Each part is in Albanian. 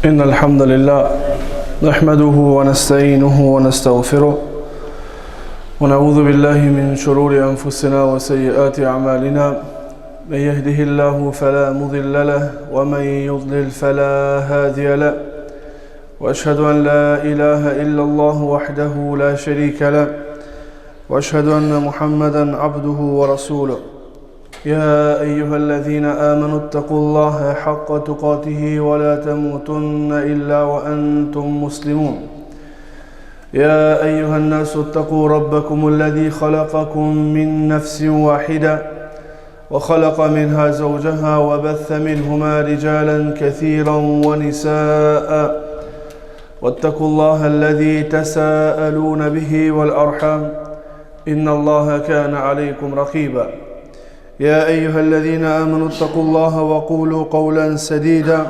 إن الحمد لله نحمده ونستعينه ونستغفره ونعوذ بالله من شرور أنفسنا وسيئات أعمالنا من يهده الله فلا مضل له ومن يضلل فلا هادي له وأشهد أن لا إله إلا الله وحده لا شريك له وأشهد أن محمدا عبده ورسوله يا أيها الذين آمنوا اتقوا الله حق تقاته ولا تموتن إلا وأنتم مسلمون يا أيها الناس اتقوا ربكم الذي خلقكم من نفس واحدة وخلق منها زوجها وبث منهما رجالا كثيرا ونساء واتقوا الله الذي تساءلون به والأرحام إن الله كان عليكم رقيبا يا أيها الذين آمنوا اتقوا الله وقولوا قولا سديدا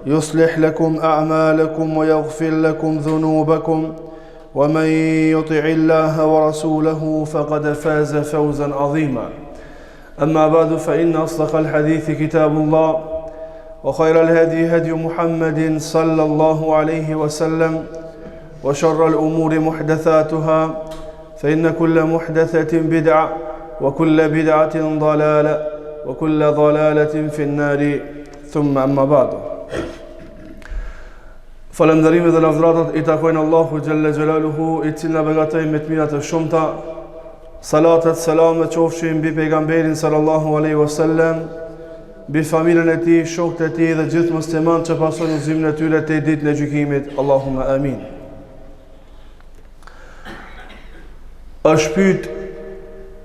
يصلح لكم أعمالكم ويغفر لكم ذنوبكم ومن يطع الله ورسوله فقد فاز فوزا عظيما أما بعد فإن أصدق الحديث كتاب الله وخير الهدي هدي محمد صلى الله عليه وسلم وشر الأمور محدثاتها فإن كل محدثة بدعة وكل بدعة ضلالة وكل ضلالة في النار ثم أما بعد Falënderimet dhe lavdratat I takojnë Allahu Gjelle Gjelaluhu, I cili na begatoi me të mirat e shumta. Salatet, selamet qofshin mbi pejgamberin sallallahu alaihi wasallam, mbi familjen e tij, shokët e tij dhe gjithë muslimanët që pasojnë udhëzimin e tyre te ditën e gjykimit. Allahumma amin. Është pyet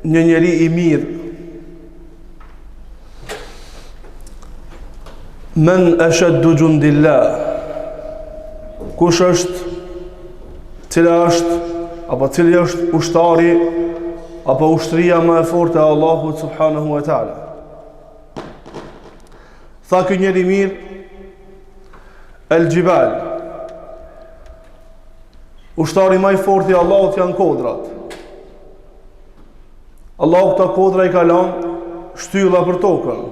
një njeri I mirë, men ashaddu jundillah, kush është, cila është, apo cili është ushtari, apo ushtria më e fortë e Allahut subhanahu wa ta'ala. Tha ky njeri mirë, el gjibal, ushtari më I fortë I Allahut janë kodrat. Allahu këta kodra I ka lanë shtylla për tokën.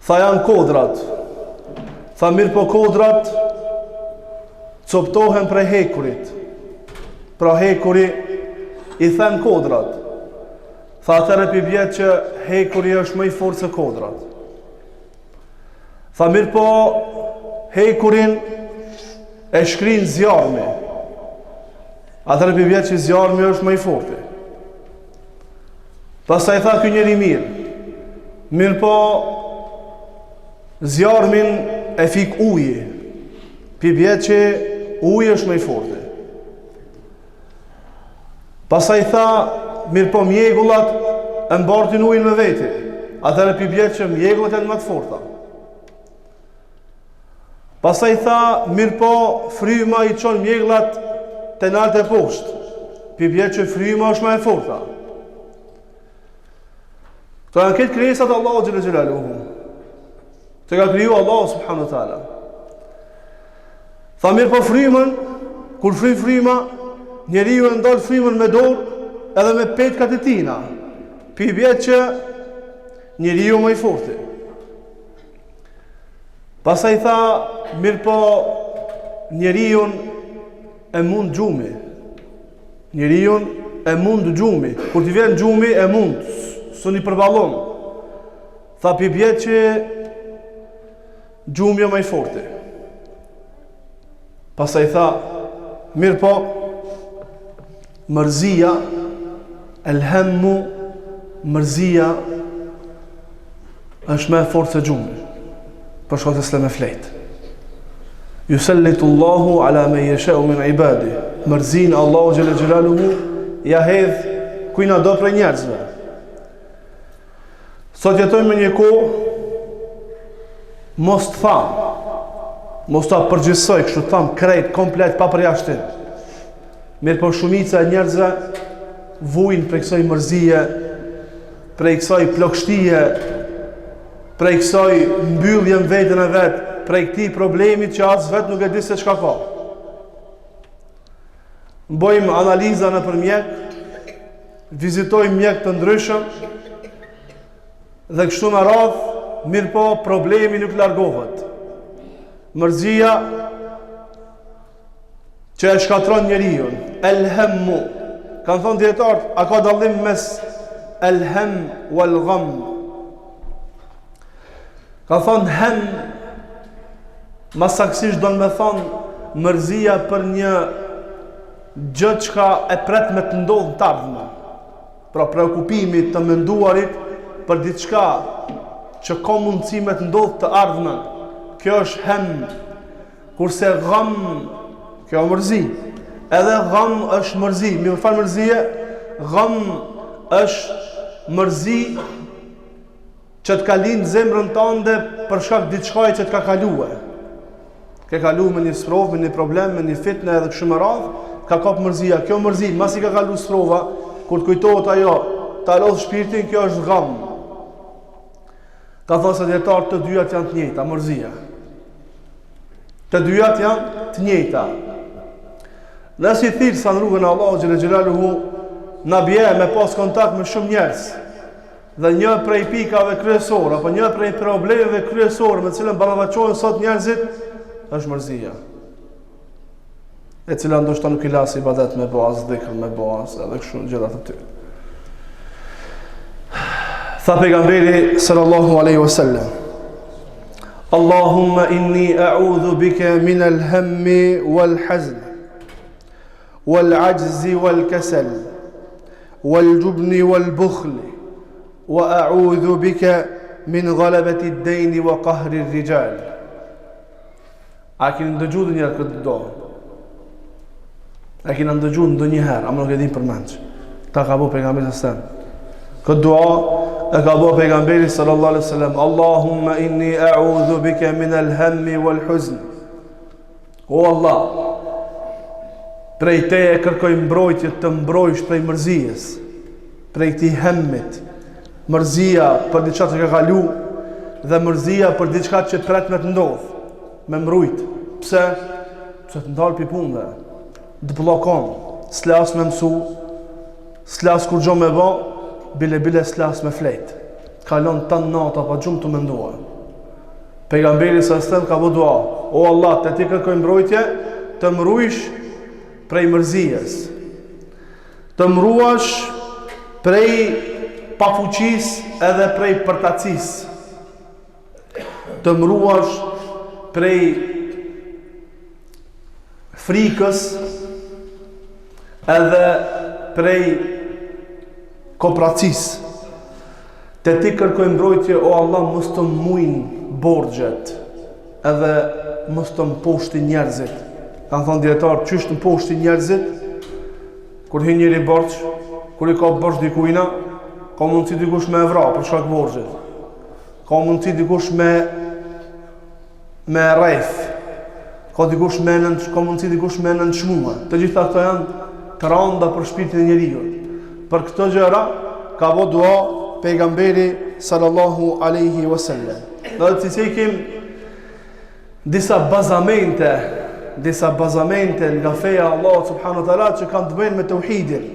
Tha janë kodrat. Tha mirë po kodrat coptohen prej hekurit. Pra hekuri I thënë kodrat. Tha atëre pi bjetë që hekuri është më I fortë se kodrat. Tha mirë po hekurin e shkrin zjarmi. Atëre pi bjetë që zjarmi është më I fortë. Pastaj tha ky njeri mirë po zjarmin e fik uji, pi bjetë që uji është më I fortë. Pastaj tha mirë po mjegullat e mbartin ujin me veti, atëherë pi bjetë që mjegullat janë më të forta. Pastaj tha mirë po fryma I çon mjegullat te lart e poshtë, pi bjetë që fryma është më e forta. Këto janë këtë krijesat Allahu Gjelle Gjelaluhu, që ka kriju Allahu subhanahu wa ta'ala. Tha mirë po frymën, kur fry fryma, njeriu e ndal frymën me dorë edhe me petkat e tina, pi bjetë që njeriu më I fortë. Pastaj tha mirë po njeriu e mund gjumi. Njeriu e mund gjumi. Kur t'i vjen gjumi e mund, s'u përballon. Tha pi bjetë që gjumi më I fortë. Pastaj tha mirë po mërzia, el hemmu, mërzia është më e fortë se gjumi. Për shkak se s'le me flet. Yusallitullahu ala man yasha'u min ibadi. Mërzin Allahu Gjelle Gjelaluhu ja hedh kujna do për njerëzve. Sot jetojmë në një kohë, mos të tham, mos ta përgjithsoj kështu të tham krejt, komplet, pa përjashtim. Mirë po shumica e njerëzve vujnë prej kësaj mërzije, prej kësaj plogështie, prej kësaj mbyllje në vetën e vet, prej këtij problemit që as vet nuk e di se çka ka. Bëjmë analiza nëpër mjek, vizitojmë mjek të ndryshëm, dhe kështu me radhë, mirë po problemi nuk largohet. mërzia që e shkatron njeriu. El-hammu, kanë thonë dietarët, a ka dallim mes el-ham wal-gham? Ka thonë hem, ma saksisht do në me thonë mërzia për një gjë që e pret me të ndodhë të ardhme. Pra preokupimi të menduarit për diçka që ka mundësi me të ndodhë të ardhme. Kjo është hem. Kurse gham, kjo është mërzi. Edhe gham është mërzi. Mi më falë mërzije, gham është mërzi që të ka linë zemrën tënde për shkak diçkaje që të ka kaluar. Ke kalu me një sprov, me një problem, me një fitnë edhe kështu me radhë, ka kap mërzia. Kjo mërzi, mas i ka kalu sprova, kur të kujtohet ajo, ta lodh shpirtin, kjo është gham. Ka thosë dietar të dyjat janë të njëjta, mërzia. Të dyjat janë të njëjta. Nëse i thirr sa në rrugën e Allahut xhel xhelaluhu, na bie me pas kontakt me shumë njerëz. Dhe një prej pikave kryesore apo një prej problemeve kryesore me të cilën ballafaqohen sot njerëzit është mërzia. E cila ndoshta nuk i las ibadet me bazë, dhikr me bazë, edhe kështu gjëra të tjera. Tha pejgamberi sallallahu alaihi wasallam: Allahumma inni a'udhu bika min al-hammi wal-hazn wal-'ajzi wal-kasal wal-jubni wal-bukhli wa a'udhu bika min ghalabati ad-dayn wa qahri ar-rijal. A keni ndëgjuar njëherë këtë dua? A keni ndëgjuar ndonjëherë, ama nuk e din përmend. Ta ka bëu pejgamberi sallallahu alaihi wasallam. Këtë dua e ka bëu pejgamberi sallallahu alaihi wasallam: Allahumma inni a'udhu bika min al-hammi wal-huzn. O Allah, prej teje kërkoj mbrojtje të mbrojsh prej mërzijës, prej këtij hemmit. Mërzia për diçka që ka kalu dhe mërzia për diçka që pret me të ndodh, me mbrojt. Pse? Pse të ndal pi punëve, të bllokon, s'las me mësu, s'las kur gjo me bë, bile s'las me flet. Kalon tan nata pa gjumë të menduar. Pejgamberi sa stem ka bë dua: O Allah, te ti kërkoj mbrojtje, të mbrojsh prej mërzijës, të mbruash prej pafuqis edhe prej përtacis, të mbruash prej frikës edhe prej kopracis. Te ti kërkoj mbrojtje, o Allah, mos të mujnë borxhet edhe mos të mposhti njerëzit. Kanë thonë dietar, çysh të mposhti njerëzit? Kur hin njëri borxh, kur i ka borxh dikujna, ka mundësi dikush me evra për shkak borxhit. Ka mundësi dikush me rreth. Ka mundësi dikush me nënçmuar. Të gjitha këto janë të rënda për shpirtin e njeriu. Për këto gjëra ka bë dua pejgamberi sallallahu alaihi wasallam. Do të cikim disa bazamente nga feja Allah subhanahu wa taala që kanë të bëjnë me tauhidin,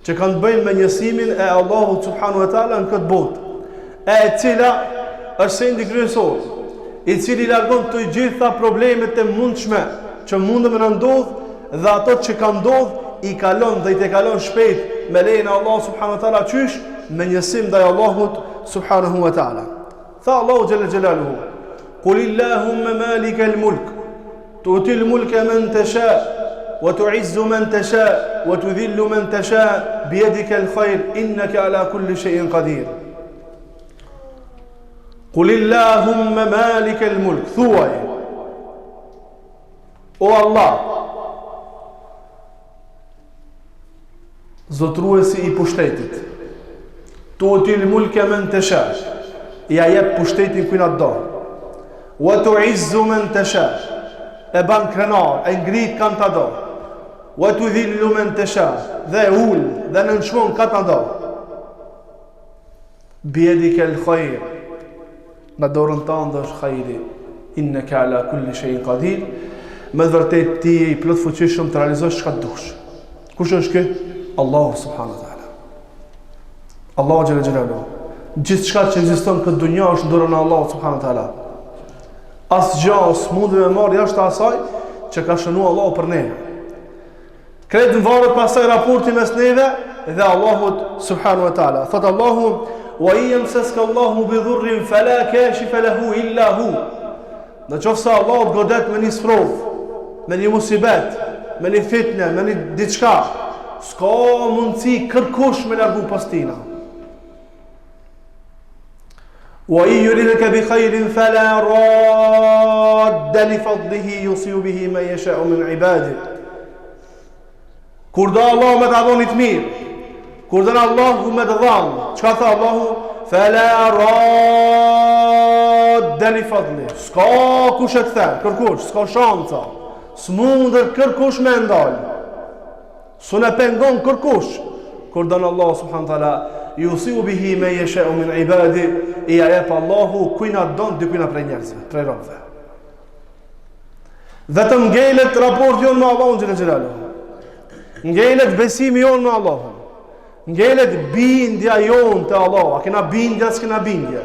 që kanë të bëjnë me njësimin e Allahut subhanahu wa taala në këtë botë, e cila është sendi kryesor, i cili largon të gjitha problemet e mundshme që mundën me ndodh dhe ato që kanë ndodh i kalon dhe i te kalon shpejt me lejen e Allahut subhanahu wa taala. Qysh? Me njësim ndaj Allahut subhanahu wa taala. Tha Allahu xhalla xhelaluhu: Qul illahumma malikal mulk tu'til mulka man tasha wa tu'izzu man tasha wa tudhillu man tasha biyadika al-khayr innaka ala kulli shay'in qadir. Qul illahumma malikal mulk, thuaj: O Allah, zotruesi i pushtetit, tu'til mulka man tasha, ja jep pushtetin kujna do, wa tu'izzu man tasha, e ban krenar, e ngrit kan ta do, wa tudhillu man tasha, dhe ul dhe nënçmon ka ta do, biyadika al-khayr, në dorën tënde është khajri, innaka ala kulli shay'in qadir, me vërtet ti je i plot fuqishëm të realizosh çka dush. Kush është ky? Allahu subhanahu wa taala. Allahu xhalla xhelalu. Gjithçka që ekziston këtë dunjë është në dorën e Allahut subhanahu wa taala. Asgjë s'mund me marrë jashtë asaj që ka shënuar Allahu për ne. Kretë në varët pasaj raporti mes neve dhe Allahut subhanahu wa taala. Thot Allahu: "Wa yamsaska Allahu bi dhurrin fala kashifa lahu illa hu." Në qoftë se Allahu godet me një sprov, me një musibet, me një fitne, me një diçka, s'ka mundësi kërkush me largu pas tina. Wa yuridka bi khairin fala radda li fadlihi yusibu bihi man yasha'u min ibadihi. Kur do Allahu me të dhoni të mirë, kur do Allahu me të dhanë, çka tha Allahu? Fala radda li fadlihi. S'ka kush e kthe, kërkush, s'ka shanca. S'mundër kërkush me ndal. S'u pengon kërkush. Kur do Allahu subhanahu wa taala yusibu bihi man yasha'u min ibadihi, e jep Allahu kujt na don dikujt prej njerëzve, prej robëve. Vetëm ngelet raporti jon me Allahun xhelal xhelaluhu. Ngelet besimi jon me Allahun. Ngelet bindja jon te Allahu. A kena bindja, s'kena bindje?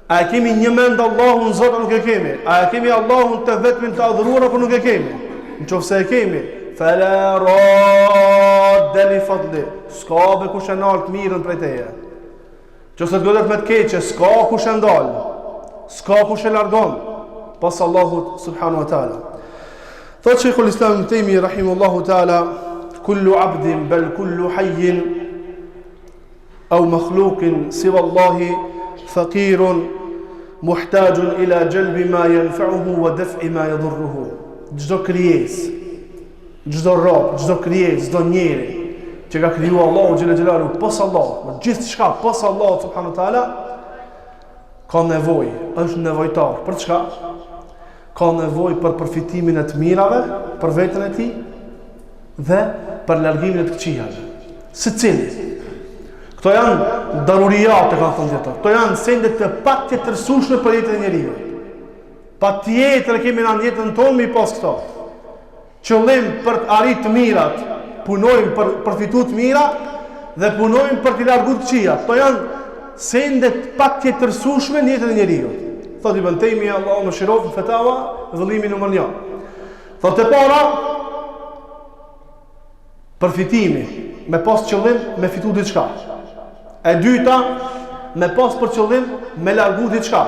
A kemi një mend Allahun Zot nuk e kemi? A kemi Allahun të vetmin të adhuruar apo nuk e kemi? Nëse e kemi, fala radda li fadli. S'ka be kush e nalt mirën prej teje. Nëse të godet me të keqe, s'ka kush e ndal. S'ka kush e largon pas Allahut subhanahu wa taala. Thot Sheikhul Islam Ibn Taymi rahimahullahu taala: "Kullu 'abdin bal kullu hayyin aw makhluqin siwa Allahi faqirun muhtajun ila jalbi ma yanfa'uhu wa daf'i ma yadurruhu." Çdo krijesë, çdo rob, çdo krijesë, çdo njeri që ka krijuar Allahu xhelal xhelalu pas Allah, me gjithçka pas Allah subhanahu wa taala, ka nevojë, është nevojtar për çka? Ka nevojë për përfitimin e të mirave për veten e tij dhe për largimin e të këqijave. Secili. Këto janë daruriate, kanë thënë dietar. Këto janë sende të patjetërsueshme për jetën e njeriu. Patjetër kemi në jetën tonë mi pas këto. Qëllim për të arritur të mirat, punojmë për përfitu të mira dhe punojmë për të larguar të këqijat. Këto janë sende të patjetërsueshme në jetën e njeriu. Thot Ibn Taymi, Allahu më shiroj në fetawa, vëllimi numër 1. Thot e para, përfitimi, me pas qëllim me fitu diçka. E dyta, me pas për qëllim me largu diçka,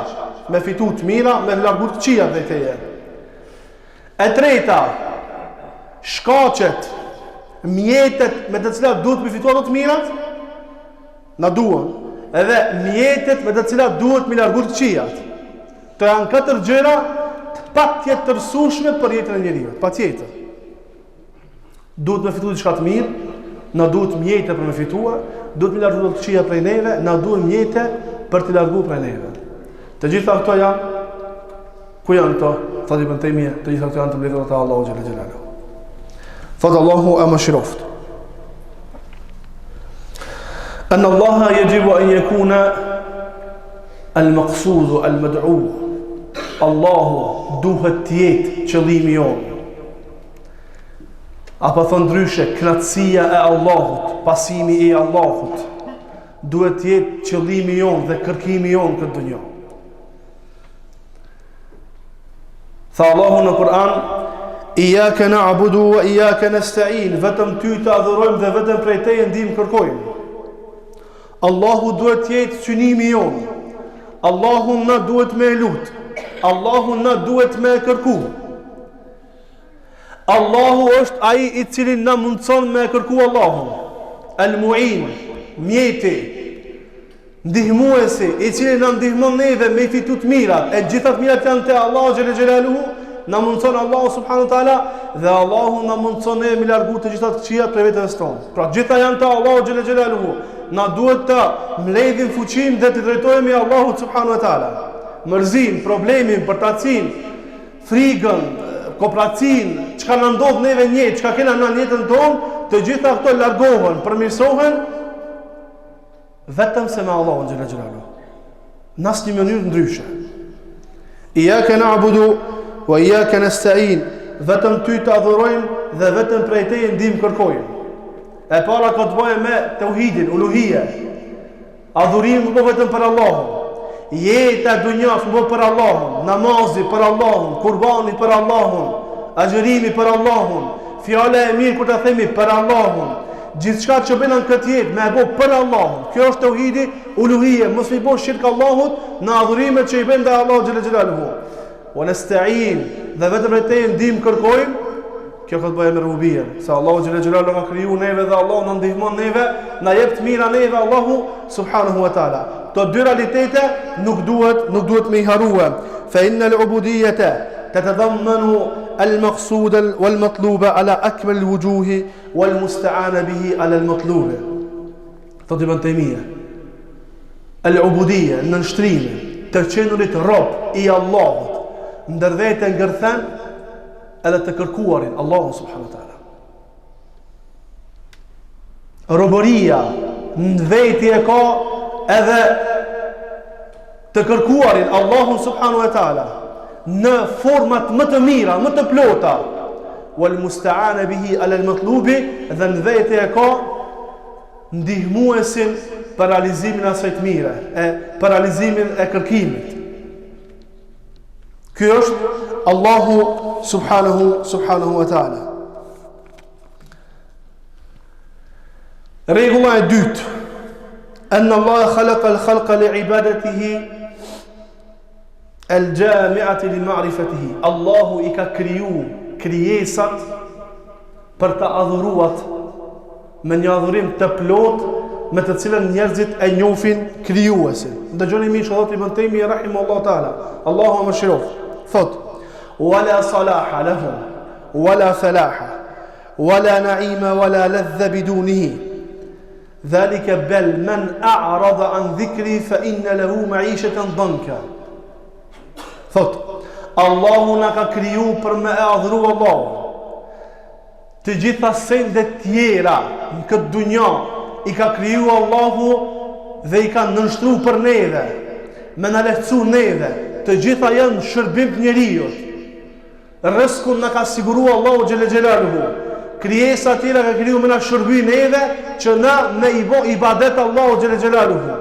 me fitu të mira, me largu të këqijat dhe teje. E treta, shkaqet, mjetet me të cilat duhet me fitu ato të mirat, na duan, edhe mjetet me të cilat duhet me largu të këqijat. Të janë 4 gjëra të patjetërsueshme për jetën e njeriu, patjetër. Duhet me fitu diçka të mirë, na duhet mjete për me fituar, duhet me largu të këqija prej neve, na duhet mjete për të largu prej neve. Të gjitha këto janë, ku janë këto? Thot Ibn Taymi, të gjitha këto janë të mbledhura te Allahu xhelal xhelaluhu. Thot Allahu ama shiroft. An Allah yajibu an yakuna al-maqsud al-mad'u. Allahu duhet të jetë qëllimi jonë. Apo thon ndryshe, knatësia e Allahut, pasimi i Allahut duhet të jetë qëllimi jonë dhe kërkimi jonë këtë dunjë. Tha Allahu në Kur'an: "Iyyaka na'budu wa iyyaka nasta'in." Vetëm ty të adhurojmë dhe vetëm prej teje ndihmë kërkojmë. Allahu duhet të jetë synimi jonë. Allahu na duhet me lut. Allahu na duhet me kërku. Allahu është ai i cili na mundson me kërku Allahun. Al-Mu'in, mjeti, ndihmuesi, i cili na ndihmon neve me fitu të mirat. E gjitha të mirat janë te Allahu xhelal xhelaluhu, na mundson Allahu subhanahu wa taala dhe Allahu na mundson ne me largu të gjitha të këqijat për vetes tonë. Pra gjitha janë te Allahu xhelal xhelaluhu. Na duhet të mbledhim fuqinë dhe të drejtohemi Allahut subhanahu wa taala. Mërzin, problemin, përtacin, frigën, kopracin, çka na ndodh neve një, çka kena në jetën tonë, të gjitha këto largohen, përmirësohen vetëm se me Allahun xhelal xhelaluhu. Në asnjë mënyrë ndryshe. Iyyaka na'budu wa iyyaka nasta'in. Vetëm ty të adhurojmë dhe vetëm prej teje ndihmë kërkojmë. E para ka të bëjë me tauhidin, uluhia. Adhurimi po vetëm për Allahun. jeta e dunjas më për Allahun, namazi për Allahun, kurbani për Allahun, agjërimi për Allahun, fjala e mirë kur ta themi për Allahun, gjithçka që bëna në këtë jetë me e bo për Allahun. Kjo është tauhidi uluhia, mos i bësh shirk Allahut në adhurimet që i bën ndaj Allahut xhela xhelaluhu. Wa nasta'in, dhe vetëm ne te ndihmë kërkojmë. Kjo ka të bëjë me rububien, se Allahu xhela xhelaluhu na kriju neve dhe Allahu na ndihmon neve, na jep të mira neve Allahu subhanahu wa taala. Të dy realitete nuk duhet me i harrua. Fa innal ubudiyata tatadammanu al-maqsud wal-matlub ala akmal al-wujuh wal-musta'an bihi ala al-matlub. Thotë Ibn Taymija, al-ubudiyya, nënshtrimi, të qenurit rob i Allahut, ndër vete ngërthen edhe të kërkuarin Allahu subhanahu wa taala. Robëria në veti e ka edhe të kërkuarin Allahu subhanahu wa taala në format më të mira, më të plota. Wal musta'ana bihi ala al matlubi, dhe në veti e ka ndihmuesin për realizimin e asaj të mire, për realizimin e kërkimit. Ky është Allahu subhanahu wa ta'ala. Regula e dytë, أن الله خلق الخلق لعبادته الجامعة لمعرفته. Allahu I ka kriju krijesat për të adhuruat me një adhurim të plot, me të cilën njerëzit e njohin krijuesin. Dëgjoni mirë çfarë thotë Ibn Taymija rahimahullahu taala. Allahu më shiroj. Thot: "Wala salaha lahum, wala falaha, wala na'ima, wala ladha bidunihi. ذلك بل من أعرض عن ذكري فإن له معيشة ضنكا." Thot, Allahu na ka kriju për me e adhuru Allah. Të gjitha sendet tjera në këtë dunja I ka kriju Allahu dhe I ka nënshtru për neve, me në lehtësu neve. Të gjitha janë shërbim të njeriut. Rëskun na ka siguru Allahu xhela xhelaluhu. Krijesa tjera ka kriju me na shërbi neve, që na me I bo ibadet Allahu xhela xhelaluhu.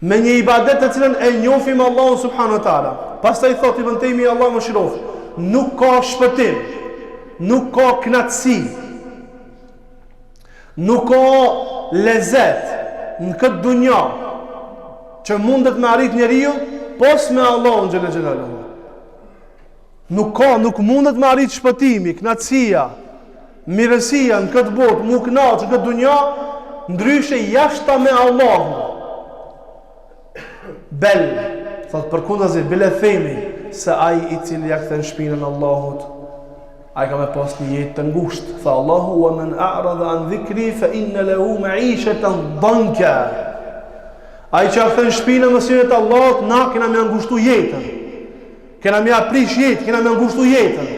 Me një ibadet të cilën e njohim Allahu subhanahu wa taala. Pastaj thot Ibn Taymija Allahu më shiroj, nuk ka shpëtim, nuk ka knatësi, nuk ka lezet në këtë dunja që mundet me arrit njeriu pos me Allahun xhela xhelaluhu. Nuk mundet me arrit shpëtimi, knatësia, mirësia në këtë botë, mu knaqë në këtë dunja, ndryshe jashta me Allahun. Bel, thot përkundazi, bile themi se ai I cili ja kthen shpinën Allahut, ai ka me pas një jetë të ngushtë. Tha Allahu: "Wa man a'rada an dhikri fa inna lahu ma'ishatan danka." Ai që ja kthen shpinën mësimet Allahut, na kena me ngushtu jetën. Kena me aprish jetë, kena me ngushtu jetën.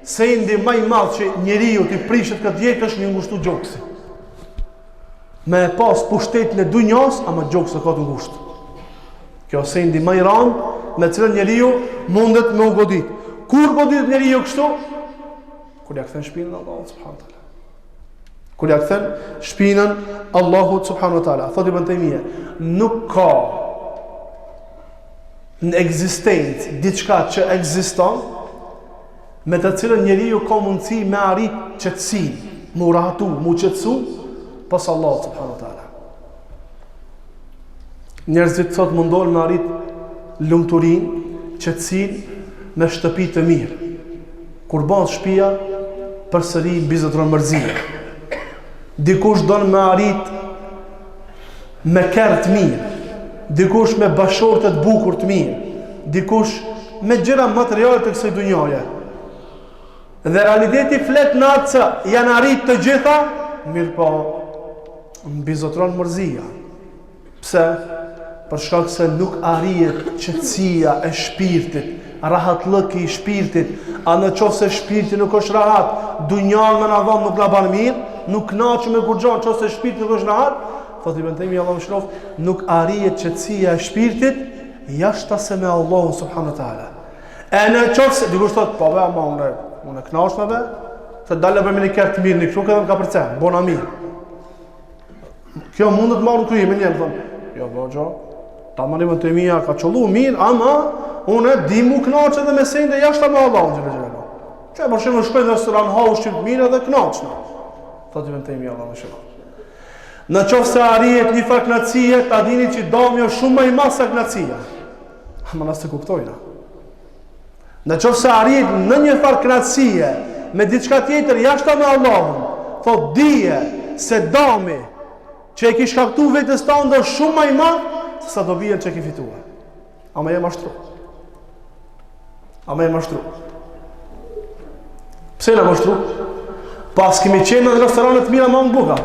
Se ndi maj madhë që njeriu t'i prishet këtë jetë është një ngushtu gjokësi. Me pas pushtetin e dunjas, ama gjokësi ka të ngushtë. Kjo se ndi maj ranë, me cilën njeriu mundet me u godit. Kur godit njeriu kështu? Kur ja kthen shpinën Allahut subhanahu wa taala. Kur ja kthen shpinën Allahut subhanahu wa taala. Thot Ibn Taymija, nuk ka në ekzistencë diçka që ekziston me të cilën njeriu ka mundësi me arrit qetësinë, mu rahatu, mu qetësu pas Allahut subhanahu wa taala. Njerëzit sot mundohen me arrit lumturinë, qetësinë me shtëpi të mirë. Kur bën shtëpia, përsëri bizotron mërzia. Dikush don me arrit me kerr të mirë, dikush me bashortë të bukur të mirë, dikush me gjëra materiale të kësaj dunjaje. Dhe realiteti flet në atë që janë arrit të gjitha, mirë po mbizotron mërzia. Pse? Për shkak se nuk arrihet qetësia e shpirtit, rahatlëki I shpirtit. A në qoftë se shpirti nuk është rahat, dunjan me na dhon nuk la ban mirë, nuk kënaqem me kurxhan, qoftë se shpirti nuk është rahat, thotë Ibn Taymija Allahu më shroft, nuk arrihet qetësia e shpirtit jashta se me Allahun subhanahu wa taala. E në qoftë se dikush thotë, po ve ama unë kënaqesh me ve, se dalë për një kërë të mirë, një kështu këtë më ka përcen, bona mirë. Kjo mundet marrë në kryim, e njerë, thonë, jo, bo, gjo, Ta Ibn Taymija ka qollu mirë, ama unë di mu knaqë edhe me sende jashta me Allahun xhel xhelalu. Çe për shembull shkoj në restoran ha ushqim të mirë edhe knaqshna. Thot Ibn Taymija Allahu më shëro. Në qoftë se arrihet një farë kënaqësie, ta dini që dami është shumë më i madh se kënaqësia. Ama na se kuptojna. Në qoftë se arrihet në një farë kënaqësie me diçka tjetër jashta me Allahun, thot dije se dami që e ki shkaktu vetës tonë është shumë më i madh se sa dobijen që e ki fituar. Ama je mashtru. Ama je mashtru. Pse në mashtru? Pas kemi qenë në restoranet mira më në buka.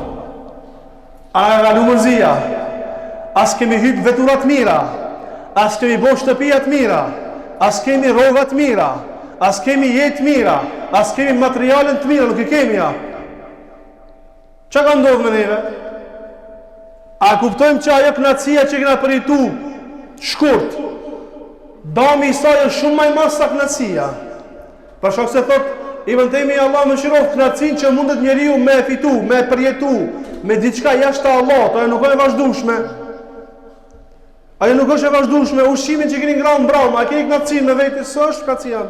A nga lumërzia. As kemi hypë veturat mira. As kemi bo shtëpijat mira. As kemi rrogat mira. As kemi jetë mira. As kemi materialen të mira. Nuk i kemi ja. Që ka ndodhë me neve? A kuptojmë që ajo kënaqësia që kena përjetu shkurt, dami i saj është shumë më i madh se kënaqësia. Për shkak se thot Ibn Taymija Allah më shirov kënaqësinë që mundet njeriu me fitu, me përjetu, me diçka jashtë Allahut, ajo nuk është e vazhdueshme. Ajo nuk është e vazhdueshme, ushqimin që keni ngrahur mbrapa, a keni kënaqësinë me vetë, s'është kënaqësia.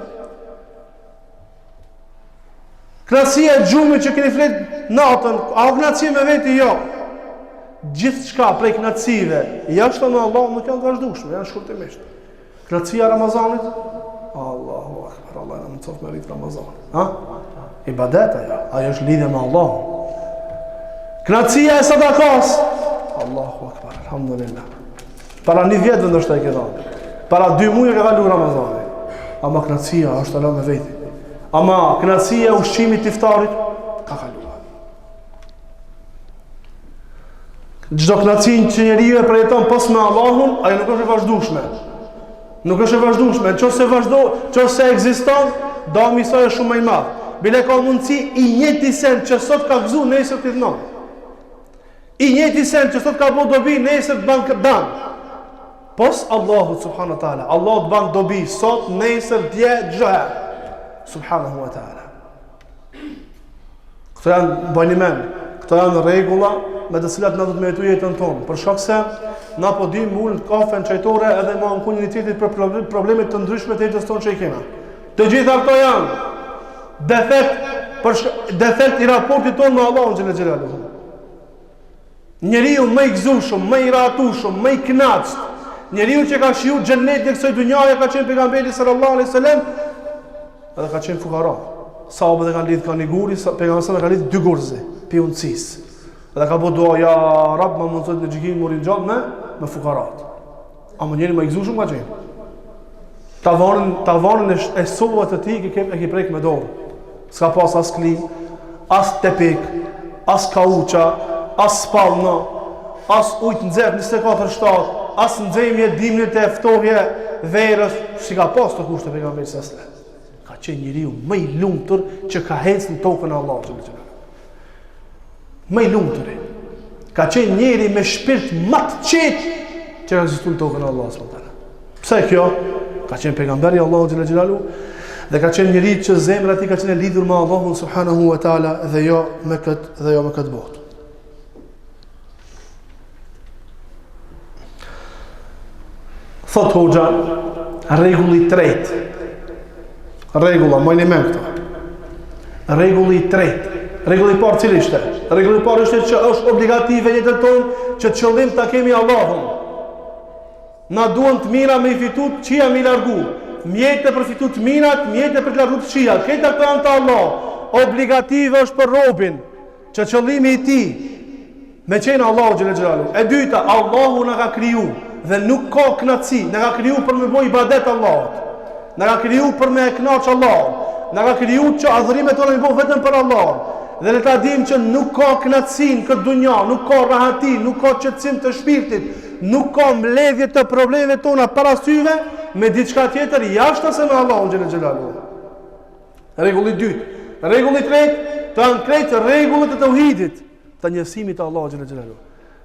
Kënaqësia e gjumit që keni flet natën, a o kënaqësi me vetë jo. Gjithë shka prej kënaqësive jashtë me Allah nuk janë të vazhdueshme, janë shkurtimisht. Kënaqësia Ramazanit, Allahu akbar, Allah na mëson me rit Ramazan. Ha? Ibadet ajo është lidhje me Allahun. Kënaqësia e sadakas, Allahu akbar, alhamdulillah. Para një vjet ndoshta e ke dhënë. Para 2 muaj ka kaluar Ramazani. Ama kënaqësia është Allah me vetë. Ama kënaqësia e ushqimit të iftarit ka kaluar. Çdo kënaqësi që njeriu e përjeton pas me Allahun, ajo nuk është e vazhdueshme. Nuk është e vazhdueshme. Nëse ekziston, dami i saj është shumë më i madh. Bile ka mundësi i njëjti sen që sot ka gëzu, nesër të dhënon. I njëjti sen që sot ka bëu dobi, nesër të bën dan. Pos Allahu subhanahu wa taala, Allahu të bën dobi sot, nesër, dje, çdo herë. Subhanahu wa taala. Këto janë banimen, këto janë rregulla me të cilat na do të me jetu jetën tonë, për shkak se na po dim ullë kafen qajtore edhe ma në komunitetit për problemet të ndryshme të jetës tonë që i kena. Të gjitha këto janë defekt i raportit tonë me Allahun xhel xhelaluhu. Njeriu më i gëzueshëm, më i ratushëm, më i kënaqur, njeriu që ka shiju xhenetin e kësaj dhunjaje ka qenë pejgamberi sallallahu alaihi wasallam, edhe ka qenë fukara. Sahabët e kanë lidhur kanë guri, pejgamberi ka lidhur 2 gurze, pi unësisë. Dhe ka bo dua, ja rab, ma mundësot në gjikin më rinjat me fukarat. A më njeri më i gëzushëm ka qenë. Tavanën e sovët të ti e ki prejk me dorë. S'ka pas as klim, as tepik, as kauqa, as spalna, as ujtë nëzep 24/7, as nëzemje, dimnit e ftohje, verës, si ka pas të kushtë të pejgamberi sasle. Ka qenë njeriu më i lumtur që ka hecë në tokën e Allahut. Më i lumturi. Ka qenë njeri me shpirt më të qetë që ka ekzistuar në tokën e Allahut subhanahu wa taala. Pse kjo? Ka qenë pejgamberi Allahu xhela xhelalu dhe ka qenë njeri që zemra e tij ka qenë lidhur me Allahun subhanahu wa taala dhe jo me këtë botë. Thot hoxha, rregulli i tretë. Rregulla, mojnë me këto. Rregulli i tretë. Rregulli i parë cili ishte? Rregulli i parë ishte që është obligative jetën tonë që qëllim ta kemi Allahun. Na duan të mira me i fitu të qia me i largu. Mjetë për fitu të mirat, mjetë për të largu të qia. Këta të janë të Allah. Obligative është për robin që qëllimi i ti me qenë Allahu xhel xhelalu. E dyta, Allahu na ka kriju dhe nuk ka kënaqësi. Na ka kriju për me bëj ibadet Allahut. Na ka kriju për me kënaqë Allahun. Na ka kriju që adhurimet tona i bëj vetëm për Allahun. Dhe ne ta dim që nuk ka kënaqësi në këtë dunja, nuk ka rahati, nuk ka qetësim të shpirtit, nuk ka mbledhje të problemeve tona para syve me diçka tjetër jashtë se me Allahun xhel xhelalu. Rregulli i dytë, rregulli i tretë, të janë krejtë rregullat e tauhidit, të njësimit të Allahut xhel xhelalu.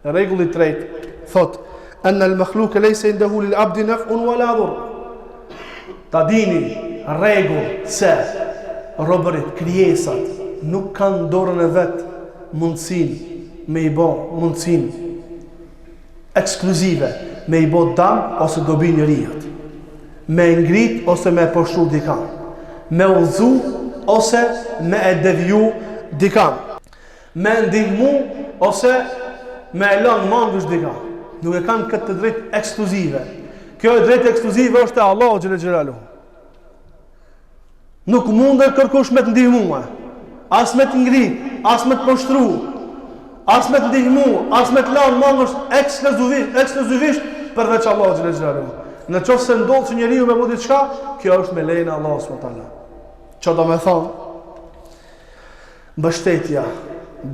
Rregulli i tretë thot: "Anna al-makhluq laysa indahu lil-'abdi naf'un wala dhurr." Ta dini rregull se robërit, krijesat nuk kanë dorën e vetë mundësin me i bo, mundësin ekskluzive me i bot dam ose dobi njërijat, me ngrit ose me poshtru dikan, me udhzu ose me e deviju dikan, me ndihmu ose me e lënë mangësh dikan. Nuk e kanë këtë drejtë ekskluzive. Kjo e drejtë ekskluzive është e Allahu xhël xhelalu. Nuk mundet kërkush me të ndihmua, as me të ngrit, as me të poshtru, as me të ndihmu, as me të lënë mangësh ekskluzivisht përveç Allahu xhël xhelalu. Në qoftë se ndodh që njeriu me mund diçka, kjo është me lejen e Allahut subhanahu wa taala. Ço do të thonë? Mbështetja,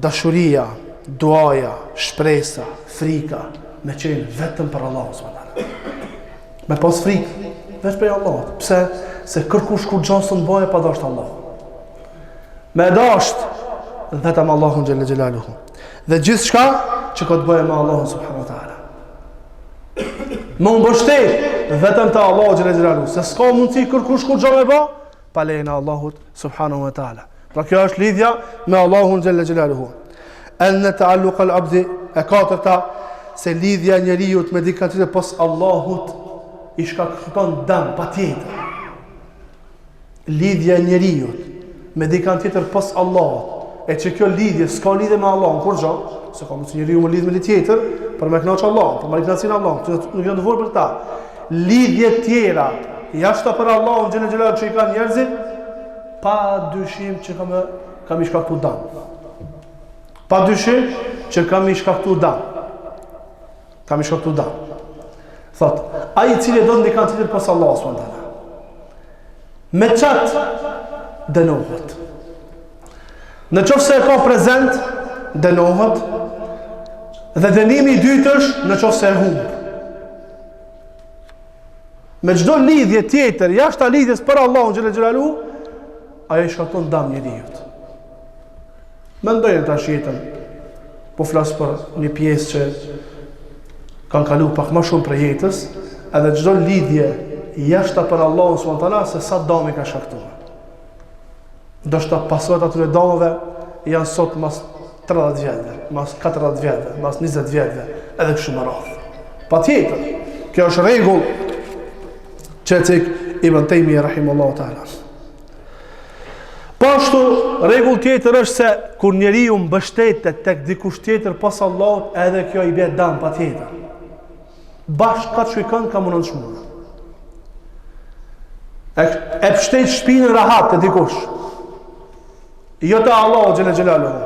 dashuria, duaja, shpresa, frika, me qenë vetëm për Allahun subhanahu wa taala. Me pas frikë vetëm për Allahut. Pse? Se kërkush kur gjanë së në bëhe pa dasht Allah. Me dasht vetëm Allahun xhelle xhelaluhu. Dhe gjithë shka që ka të bëhe me Allahun subhanahu wa taala. Më mbështet vetëm të Allahun xhelle xhelaluhu. Se s'ka mundësi kërkush kur gjanë me ba pa lejen e Allahut subhanahu wa taala. Pra kjo është lidhja me Allahun xhelle xhelaluhu. Në taalluq al-abdi e katërta, se lidhja njeriut me dikën tjetër pos Allahut i shkakton dëm patjetër. Lidhja njeriut me dikën tjetër pos Allahut, e që kjo lidhje s'ka lidhje me Allahun kur gjë, se ka mundsi njeriu me lidhje me një tjetër për me kënaqë Allahun, për me kënaqësinë Allahut, nuk janë të vërtetë për ta. Lidhje tjera jashtë për Allahun xhënë xhelalu që i kanë njerëzit, pa dyshim që kam i shkaktuar dëm. Pa dyshim që kam i shkaktuar dëm. Kam i shkaktuar dëm. Thot, ai i cili do të ndikon tjetër pas Allahut subhanahu wa taala. Me qatë dënohet. Në qoftë se e ka prezent, dënohet. Dhe dënimi i dytë është në qoftë se e humb. Me çdo lidhje tjetër jashtë lidhjes për Allahun xhël xhelalu, ajo i shkakton dëm njeriut. Mendojnë tash jetën. Po flas për një pjesë që kanë kaluar pak më shumë për jetës, edhe çdo lidhje jashtë për Allahun subhanahu wa taala se sa dëm i ka shkaktuar. Do shta pasojat atyre dëmeve janë sot mas 30 vjetëve, mas 40 vjetëve, mas 20 vjetëve, edhe kështu me radhë. Patjetër, kjo është rregull që cek Ibn Taymiyyah rahimahullahu taala. Po ashtu rregull tjetër është se kur njeriu mbështetet tek dikush tjetër pas Allahut, edhe kjo i bie dëm patjetër. Bashkë ka shikon ka mundon shmua. E pështet shpinën rahat të dikush. Jo të Allahu xhël xhelaluhu.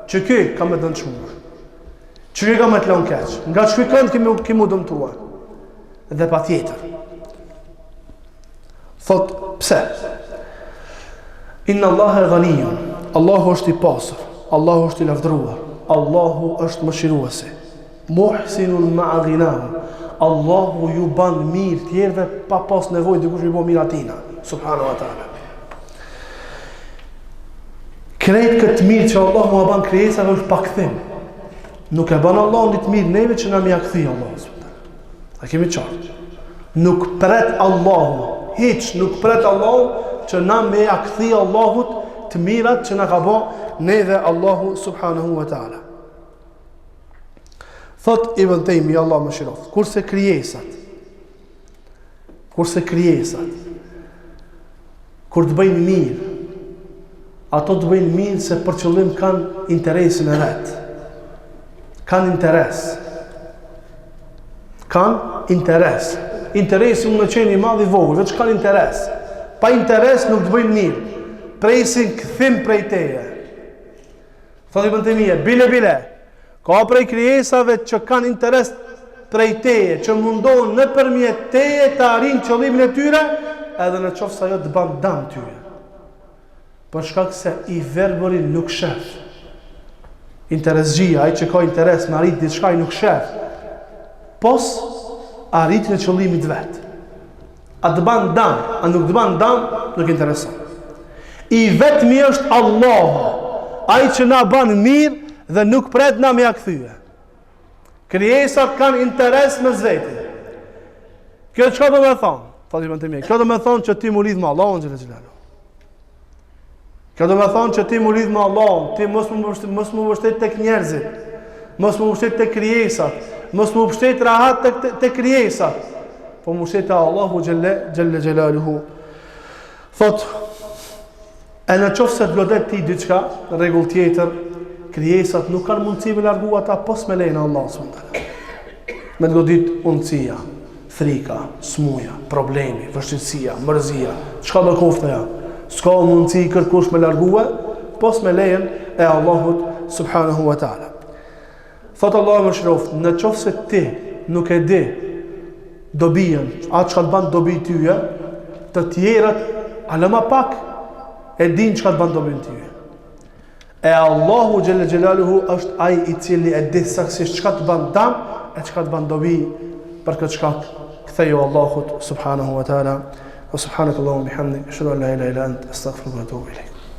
Që ky ka më dënë shumë. Që ky ka më të lënë keq. Nga shpikën ki mu dëmtuar. Dhe pa tjetër. Thot, pse? Inna Allah e ghaniyun. Allahu është i pasër. Allahu është i lavdruar. Allahu është mëshiruesi. Muhsinun ma'a ghinahu. Allahu ju ban mirë tjerëve pa pas nevojë dikush i bën mirë atina. Subhanahu wa taala. Krejt këtë mirë që Allah mua ban krijesave është pa kthim. Nuk e ban Allah një të mirë neve që na mja kthi Allah. A kemi qartë? Nuk pret Allahu, hiç nuk pret Allahu që na mja kthi Allahut të mirat që na ka bën neve Allahu subhanahu wa taala. Thot Ibn Taymiyyah, Allah më shiroft, kurse krijesat, kur të bëjnë mirë, ato të bëjnë mirë se për qëllim kanë interesin e vetë. Kanë interes. Interesi më qenë i madh i vogël, veç kanë interes. Pa interes nuk të bëjnë mirë. Presin këthim prej teje. Thot Ibn Taymiyyah, bile. Ka prej krijesave që kanë interes prej teje, që mundohen nëpërmjet teje të arrijnë qëllimin e tyre, edhe në qoftë se ajo të bën dëm tyre. Për shkak se i verbëri nuk shef. Interesgjia, ai që ka interes me arrit diçka nuk shef. Pos arritjen e qëllimit vet. A të bën dëm, a nuk të bën dëm, nuk intereson. I vetmi është Allahu, ai që na bën mirë dhe nuk pret na me ja kthye. Krijesat kanë interes me vetë. Kjo çka do të thonë? Thotë Ibn Taymiyyah, kjo do të thonë që ti mu lidh me Allahun xhël xhelalu. Kjo do të thonë që ti mu lidh me Allahun, ti mos më mbështet tek njerëzit, mos më mbështet tek krijesat, mos më pështet rahat të krijesat, po më pështet Allahu gjelle gjelaluhu. Thot, e në qofë se të blodet ti diçka, në regull tjetër, krijesat nuk kanë mundësi me largu ata pos me lejnë Allah s.w.t. Me të godit unësia, frika, smuja, problemi, vështirësia, mërzia, çka do kofta ja. S'ka mundësi kërkush me largue, pos me lejnë e Allahut subhanahu wa ta'ala. Thotë Allah më shroft, në qofë se ti nuk e di dobijen, atë çka të ban dobi tyje, të tjerat, alëma pak, e din çka të ban dobi tyje. E Allahu gjelle gjelaluhu është ai i cili e di saksisht çka të ban dam, e çka të ban dobi, për këtë shkak ktheju Allahut subhanahu wa ta'ala. Wa subhanakallahumma bihamdik, ashhadu an la ilaha illa anta, astaghfiruka wa atubu ilayk.